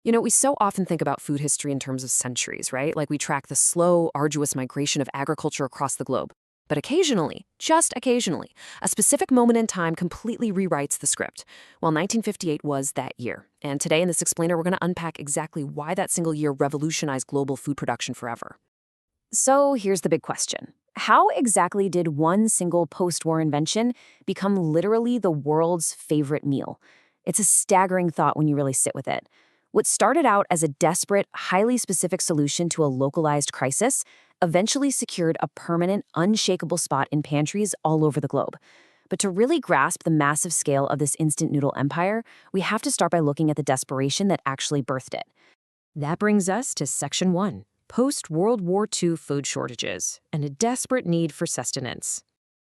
We so often think about food history in terms of centuries, right? Like we track the slow, arduous migration of agriculture across the globe. But occasionally, just occasionally, a specific moment in time completely rewrites the script. Well, 1958 was that year. And today in this explainer, we're going to unpack exactly why that single year revolutionized global food production forever. So here's the big question. How exactly did one single post-war invention become literally the world's favorite meal? It's a staggering thought when you really sit with it. What started out as a desperate, highly specific solution to a localized crisis eventually secured a permanent, unshakable spot in pantries all over the globe. But to really grasp the massive scale of this instant noodle empire, we have to start by looking at the desperation that actually birthed it. That brings us to Section 1, post-World War II food shortages and a desperate need for sustenance.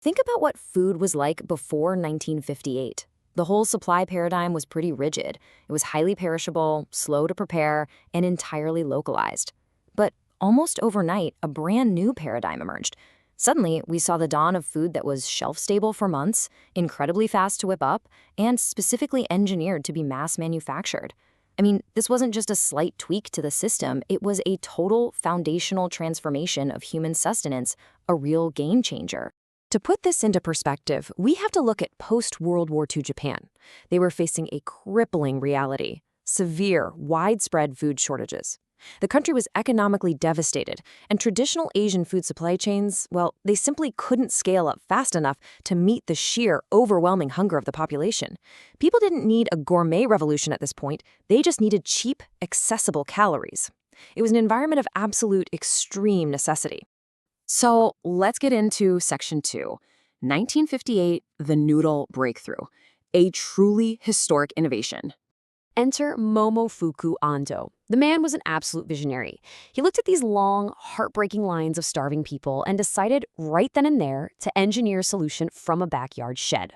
Think about what food was like before 1958. The whole supply paradigm was pretty rigid. It was highly perishable, slow to prepare, and entirely localized. But almost overnight, a brand new paradigm emerged. Suddenly, we saw the dawn of food that was shelf-stable for months, incredibly fast to whip up, and specifically engineered to be mass manufactured. I mean, this wasn't just a slight tweak to the system, it was a total foundational transformation of human sustenance, a real game changer. To put this into perspective, we have to look at post-World War II Japan. They were facing a crippling reality, severe, widespread food shortages. The country was economically devastated, and traditional Asian food supply chains, well, they simply couldn't scale up fast enough to meet the sheer, overwhelming hunger of the population. People didn't need a gourmet revolution at this point, they just needed cheap, accessible calories. It was an environment of absolute extreme necessity. So let's get into Section 2, 1958, the noodle breakthrough, a truly historic innovation. Enter Momofuku Ando. The man was an absolute visionary. He looked at these long, heartbreaking lines of starving people and decided right then and there to engineer a solution from a backyard shed.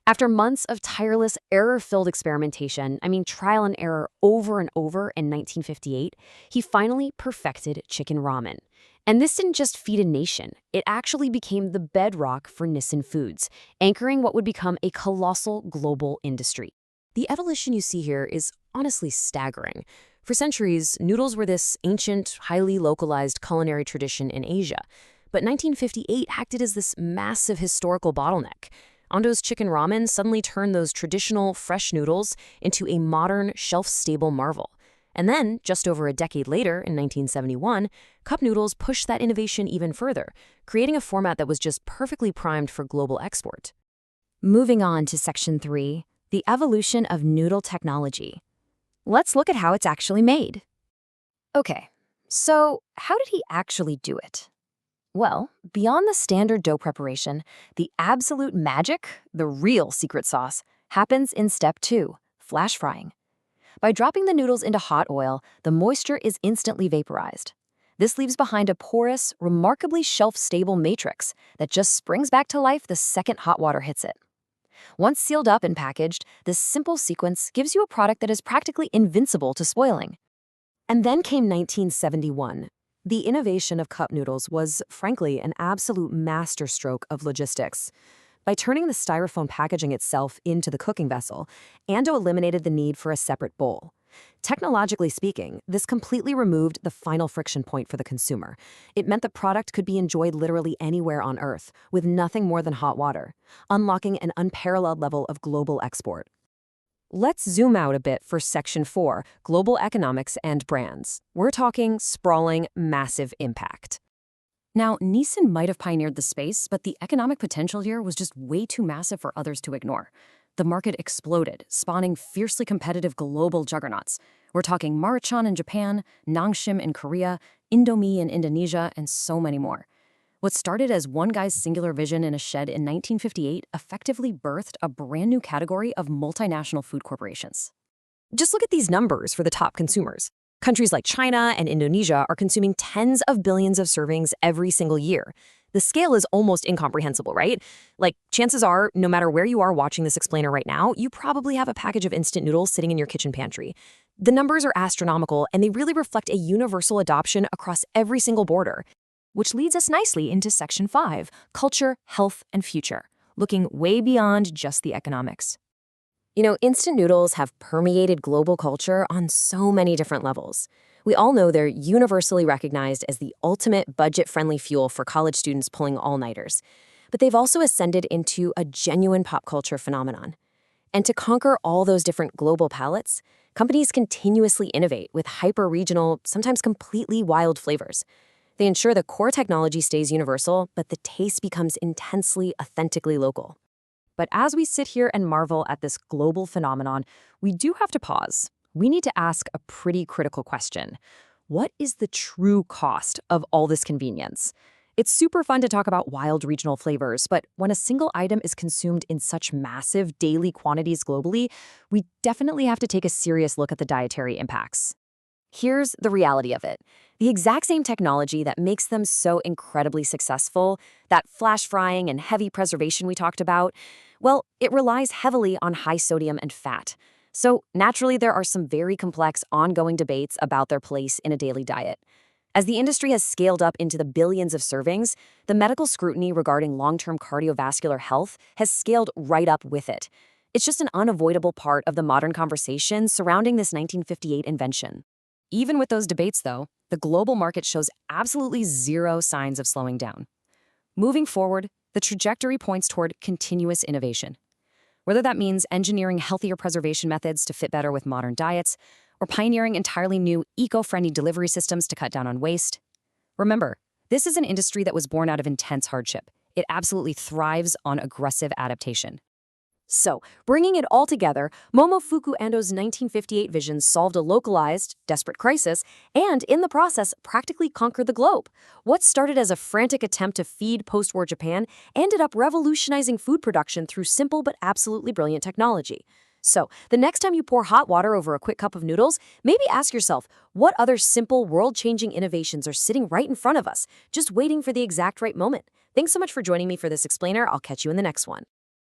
After months of tireless, error-filled experimentation, trial and error over and over in 1958, he finally perfected chicken ramen. And this didn't just feed a nation, it actually became the bedrock for Nissin Foods, anchoring what would become a colossal global industry. The evolution you see here is honestly staggering. For centuries, noodles were this ancient, highly localized culinary tradition in Asia. But 1958 acted as this massive historical bottleneck. Ando's chicken ramen suddenly turned those traditional, fresh noodles into a modern, shelf-stable marvel. And then, just over a decade later, in 1971, Cup Noodles pushed that innovation even further, creating a format that was just perfectly primed for global export. Moving on to Section 3, the evolution of noodle technology. Let's look at how it's actually made. Okay, so how did he actually do it? Well, beyond the standard dough preparation, the absolute magic, the real secret sauce, happens in step 2, flash frying. By dropping the noodles into hot oil, the moisture is instantly vaporized. This leaves behind a porous, remarkably shelf-stable matrix that just springs back to life the second hot water hits it. Once sealed up and packaged, this simple sequence gives you a product that is practically invincible to spoiling. And then came 1971. The innovation of cup noodles was, frankly, an absolute masterstroke of logistics. By turning the styrofoam packaging itself into the cooking vessel, Ando eliminated the need for a separate bowl. Technologically speaking, this completely removed the final friction point for the consumer. It meant the product could be enjoyed literally anywhere on Earth, with nothing more than hot water, unlocking an unparalleled level of global export. Let's zoom out a bit for Section 4, Global Economics and Brands. We're talking sprawling, massive impact. Now, Nissin might have pioneered the space, but the economic potential here was just way too massive for others to ignore. The market exploded, spawning fiercely competitive global juggernauts. We're talking Maruchan in Japan, Nongshim in Korea, Indomie in Indonesia, and so many more. What started as one guy's singular vision in a shed in 1958 effectively birthed a brand new category of multinational food corporations. Just look at these numbers for the top consumers. Countries like China and Indonesia are consuming tens of billions of servings every single year. The scale is almost incomprehensible, right? Like, chances are, no matter where you are watching this explainer right now, you probably have a package of instant noodles sitting in your kitchen pantry. The numbers are astronomical, and they really reflect a universal adoption across every single border. Which leads us nicely into Section 5, Culture, Health, and Future, looking way beyond just the economics. Instant noodles have permeated global culture on so many different levels. We all know they're universally recognized as the ultimate budget-friendly fuel for college students pulling all-nighters. But they've also ascended into a genuine pop culture phenomenon. And to conquer all those different global palettes, companies continuously innovate with hyper-regional, sometimes completely wild flavors. They ensure the core technology stays universal, but the taste becomes intensely, authentically local. But as we sit here and marvel at this global phenomenon, we do have to pause. We need to ask a pretty critical question. What is the true cost of all this convenience? It's super fun to talk about wild regional flavors, but when a single item is consumed in such massive daily quantities globally, we definitely have to take a serious look at the dietary impacts. Here's the reality of it. The exact same technology that makes them so incredibly successful, that flash frying and heavy preservation we talked about, well, it relies heavily on high sodium and fat. So naturally, there are some very complex ongoing debates about their place in a daily diet. As the industry has scaled up into the billions of servings, the medical scrutiny regarding long-term cardiovascular health has scaled right up with it. It's just an unavoidable part of the modern conversation surrounding this 1958 invention. Even with those debates, though, the global market shows absolutely zero signs of slowing down. Moving forward, the trajectory points toward continuous innovation. Whether that means engineering healthier preservation methods to fit better with modern diets, or pioneering entirely new eco-friendly delivery systems to cut down on waste. Remember, this is an industry that was born out of intense hardship. It absolutely thrives on aggressive adaptation. So, bringing it all together, Momofuku Ando's 1958 vision solved a localized, desperate crisis and, in the process, practically conquered the globe. What started as a frantic attempt to feed post-war Japan ended up revolutionizing food production through simple but absolutely brilliant technology. So, the next time you pour hot water over a quick cup of noodles, maybe ask yourself, what other simple, world-changing innovations are sitting right in front of us, just waiting for the exact right moment? Thanks so much for joining me for this explainer. I'll catch you in the next one.